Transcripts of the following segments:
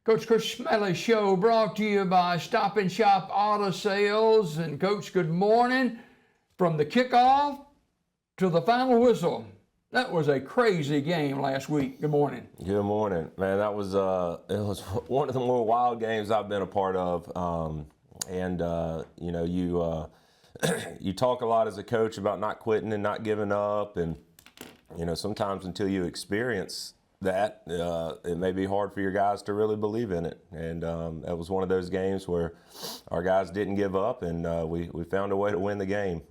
Coach Chris Smelley Show brought to you by Stop and Shop Auto Sales. And Coach, good morning. From the kickoff to the final whistle. That was a crazy game last week. Good morning. Good morning, man. That was it was one of the more wild games I've been a part of. You talk a lot as a coach about not quitting and not giving up, and sometimes until you experience that, it may be hard for your guys to really believe in it. And that was one of those games where our guys didn't give up, and we found a way to win the game.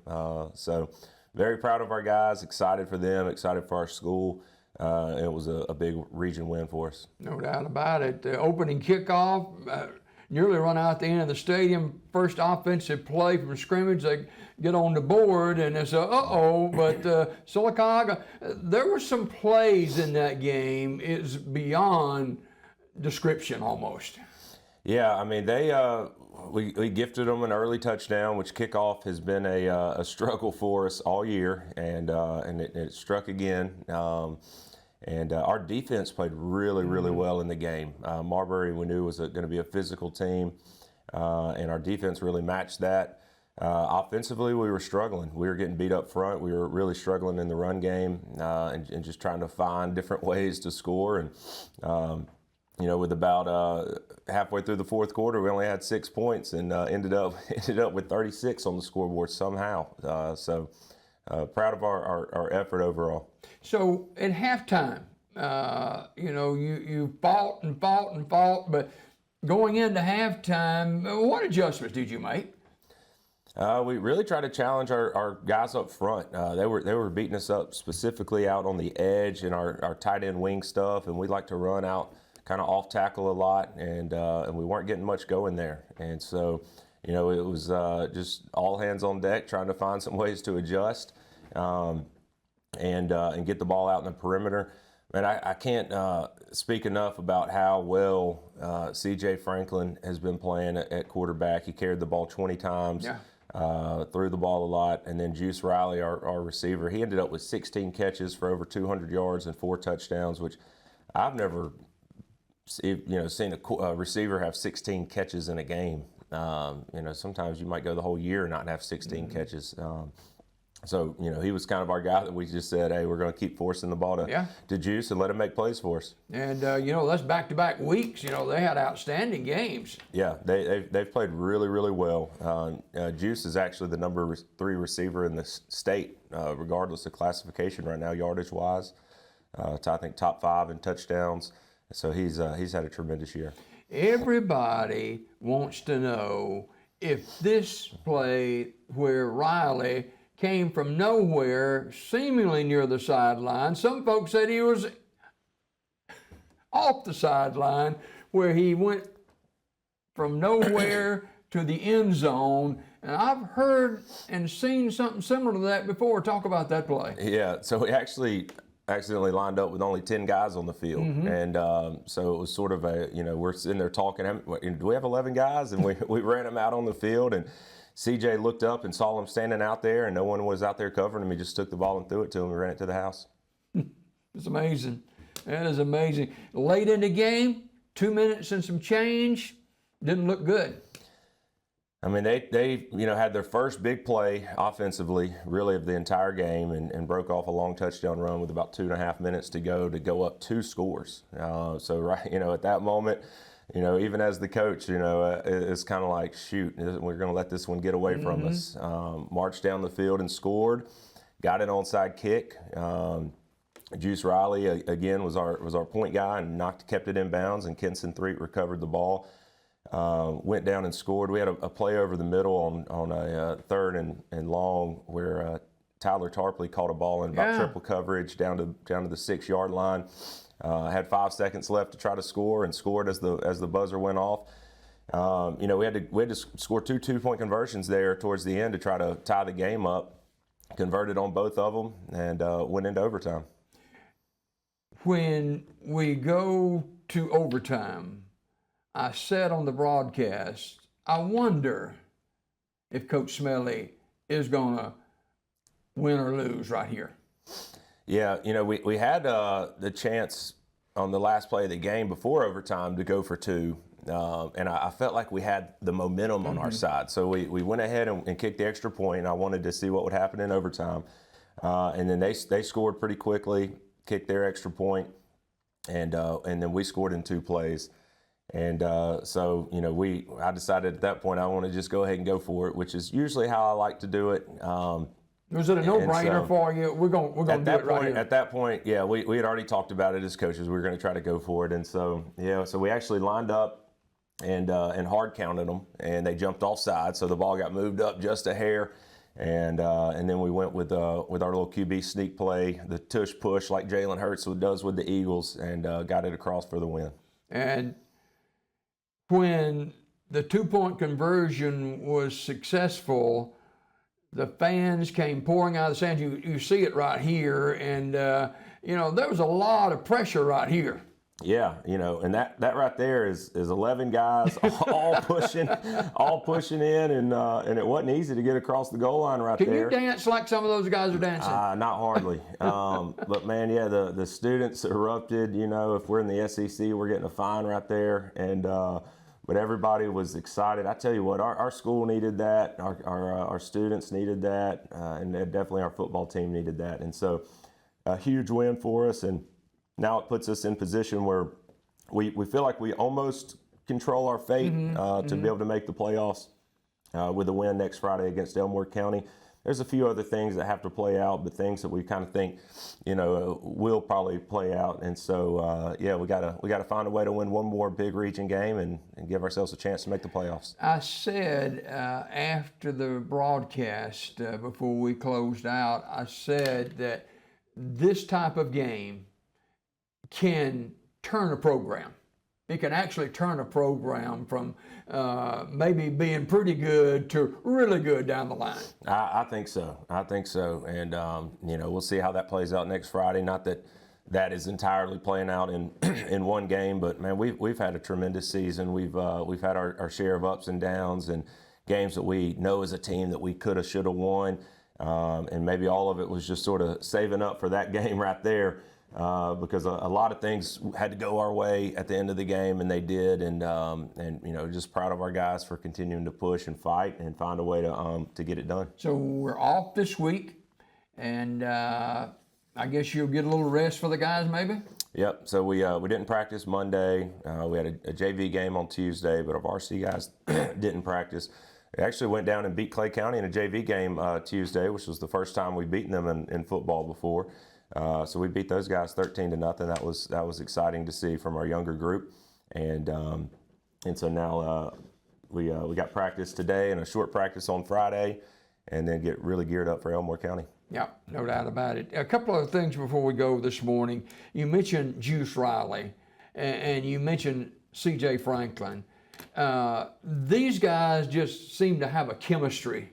So very proud of our guys, excited for them, excited for our school. It was a big region win for us. No doubt about it. The opening kickoff, nearly run out the end of the stadium. First offensive play from scrimmage, they get on the board, and it's uh-oh. But Sylacauga, there were some plays in that game. It's beyond description almost. Yeah, I mean, we gifted them an early touchdown, which kickoff has been a struggle for us all year, and it struck again. And our defense played really, really well in the game. Marbury, we knew, was going to be a physical team, and our defense really matched that. Offensively, we were struggling. We were getting beat up front. We were really struggling in the run game, and just trying to find different ways to score. And with about halfway through the fourth quarter, we only had 6 points, and ended up with 36 on the scoreboard somehow. So proud of our effort overall. So at halftime, you fought and fought and fought, but going into halftime, what adjustments did you make? We really tried to challenge our guys up front. They were beating us up specifically out on the edge and our tight end wing stuff, and we like to run out kind of off tackle a lot, and we weren't getting much going there. And so, it was just all hands on deck, trying to find some ways to adjust. And get the ball out in the perimeter. And I can't speak enough about how well C.J. Franklin has been playing at quarterback. He carried the ball 20 times, threw the ball a lot. And then Juice Riley, our receiver, he ended up with 16 catches for over 200 yards and 4 touchdowns, which I've never seen a receiver have 16 catches in a game. Sometimes you might go the whole year and not have 16 catches. So, he was kind of our guy that we just said, hey, we're going to keep forcing the ball to Juice and let him make plays for us. And, that's back-to-back weeks. They had outstanding games. Yeah, they've played really, really well. Juice is actually the number 3 receiver in the state, regardless of classification right now, yardage-wise. I think top 5 in touchdowns. So he's had a tremendous year. Everybody wants to know if this play where Riley came from nowhere, seemingly near the sideline. Some folks said he was off the sideline, where he went from nowhere to the end zone. And I've heard and seen something similar to that before. Talk about that play. Yeah, so we actually accidentally lined up with only 10 guys on the field. And so it was sort of we're sitting there talking, do we have 11 guys? And we ran them out on the field, and CJ looked up and saw him standing out there, and no one was out there covering him. He just took the ball and threw it to him and ran it to the house. It's amazing. That is amazing. Late in the game, 2 minutes and some change, didn't look good. I mean, they had their first big play offensively, really, of the entire game, and broke off a long touchdown run with about 2.5 minutes to go up 2 scores. So right, at that moment, even as the coach, it's kind of like, shoot, we're going to let this one get away from us. Marched down the field and scored, got an onside kick. Juice Riley, again, was our point guy and kept it in bounds, and Kenson Threet recovered the ball. Went down and scored. We had a play over the middle on a 3rd and long where Tyler Tarpley caught a ball in about triple coverage down to the 6-yard line. Had 5 seconds left to try to score, and scored as the buzzer went off. We had to score 2 2-point conversions there towards the end to try to tie the game up. Converted on both of them, and went into overtime. When we go to overtime, I said on the broadcast, I wonder if Coach Smelley is going to win or lose right here. Yeah, we had the chance on the last play of the game before overtime to go for two. And I felt like we had the momentum on our side. So we went ahead and kicked the extra point. I wanted to see what would happen in overtime. And then they scored pretty quickly, kicked their extra point, and then we scored in 2 plays. And so, you know, I decided at that point I want to just go ahead and go for it, which is usually how I like to do it. Was it a no-brainer for you? We're gonna do it right here. At that point, yeah, we had already talked about it as coaches. We were going to try to go for it, and so so we actually lined up and hard counted them, and they jumped offside, so the ball got moved up just a hair, and then we went with our little QB sneak play, the tush push like Jalen Hurts does with the Eagles, and got it across for the win. And when the 2-point conversion was successful, the fans came pouring out of the stands. You see it right here, and you know, there was a lot of pressure right here. Yeah, you know, and that right there is 11 guys all pushing in, and it wasn't easy to get across the goal line right there. Can you dance like some of those guys are dancing? Not hardly. But man, yeah, the students erupted. You know, if we're in the SEC, we're getting a fine right there, and but everybody was excited. I tell you what, our school needed that, our students needed that, and definitely our football team needed that, and so a huge win for us. And now it puts us in position where we feel like we almost control our fate to be able to make the playoffs with a win next Friday against Elmore County. There's a few other things that have to play out, but things that we kind of think, you know, will probably play out. And so, yeah, we gotta find a way to win one more big region game and give ourselves a chance to make the playoffs. I said after the broadcast, before we closed out, I said that this type of game can turn a program. It can actually turn a program from maybe being pretty good to really good down the line. I think so. And, you know, we'll see how that plays out next Friday. Not that is entirely playing out in in one game, but, man, we've had a tremendous season. We've had our share of ups and downs and games that we know as a team that we could have, should have won. And maybe all of it was just sort of saving up for that game right there. Because a lot of things had to go our way at the end of the game, and they did. And you know, just proud of our guys for continuing to push and fight and find a way to get it done. So we're off this week, and I guess you'll get a little rest for the guys, maybe. Yep. So we didn't practice Monday. We had a JV game on Tuesday, but our varsity guys didn't practice. We actually went down and beat Clay County in a JV game Tuesday, which was the first time we've beaten them in football before. So we beat those guys 13-0. That was exciting to see from our younger group, and so now we got practice today and a short practice on Friday, and then get really geared up for Elmore County. Yeah, no doubt about it. A couple of things before we go this morning. You mentioned Juice Riley, and you mentioned C.J. Franklin. These guys just seem to have a chemistry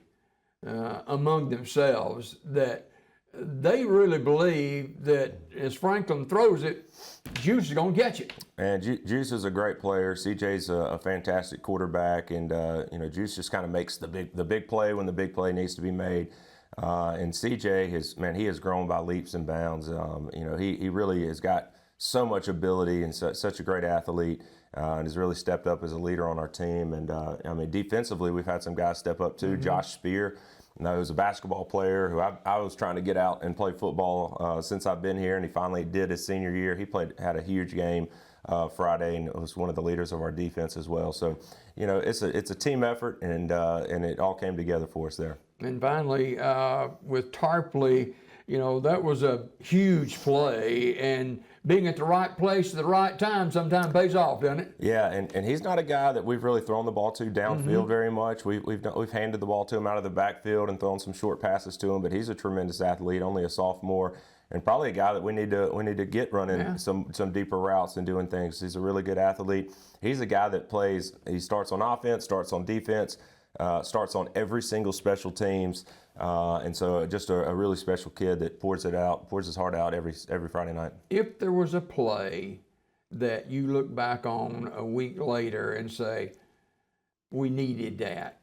among themselves that they really believe that as Franklin throws it, Juice is going to catch it. And Juice is a great player. CJ's a fantastic quarterback, and you know, Juice just kind of makes the big play when the big play needs to be made. And CJ he has grown by leaps and bounds. You know, he really has got so much ability and such a great athlete, and has really stepped up as a leader on our team. And I mean, defensively, we've had some guys step up too. Josh Spear. Who's a basketball player who I was trying to get out and play football since I've been here, and he finally did his senior year. He had a huge game Friday, and was one of the leaders of our defense as well. So, you know, it's a team effort, and it all came together for us there. And finally, with Tarpley, you know, that was a huge play, and being at the right place at the right time sometimes pays off, doesn't it? Yeah, and he's not a guy that we've really thrown the ball to downfield very much. We've handed the ball to him out of the backfield and thrown some short passes to him, but he's a tremendous athlete, only a sophomore, and probably a guy that we need to get running some deeper routes and doing things. He's a really good athlete. He's a guy that plays. He starts on offense, starts on defense, starts on every single special teams. And so just a really special kid that pours his heart out every Friday night. If there was a play that you look back on a week later and say, we needed that,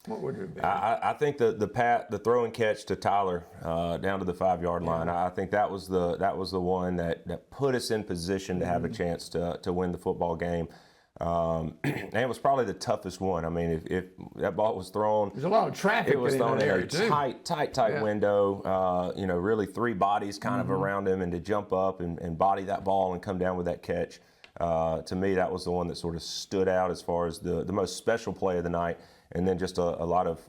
What would it have been? I think the throw and catch to Tyler down to the 5-yard line. I think that was the one that put us in position to have a chance to win the football game. And it was probably the toughest one. I mean, if that ball was thrown, There's a lot of traffic. it was thrown in a too. tight window. Really 3 bodies kind of around him, and to jump up and body that ball and come down with that catch. To me, that was the one that sort of stood out as far as the most special play of the night. And then just a lot of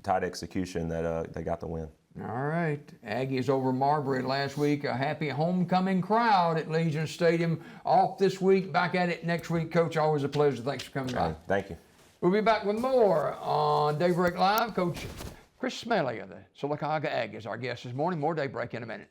tight execution that they got the win. All right. Aggies over Marbury last week. A happy homecoming crowd at Legion Stadium. Off this week, back at it next week. Coach, always a pleasure. Thanks for coming by. Thank you. We'll be back with more on Daybreak Live. Coach Chris Smelley of the Sylacauga Aggies, our guest this morning. More Daybreak in a minute.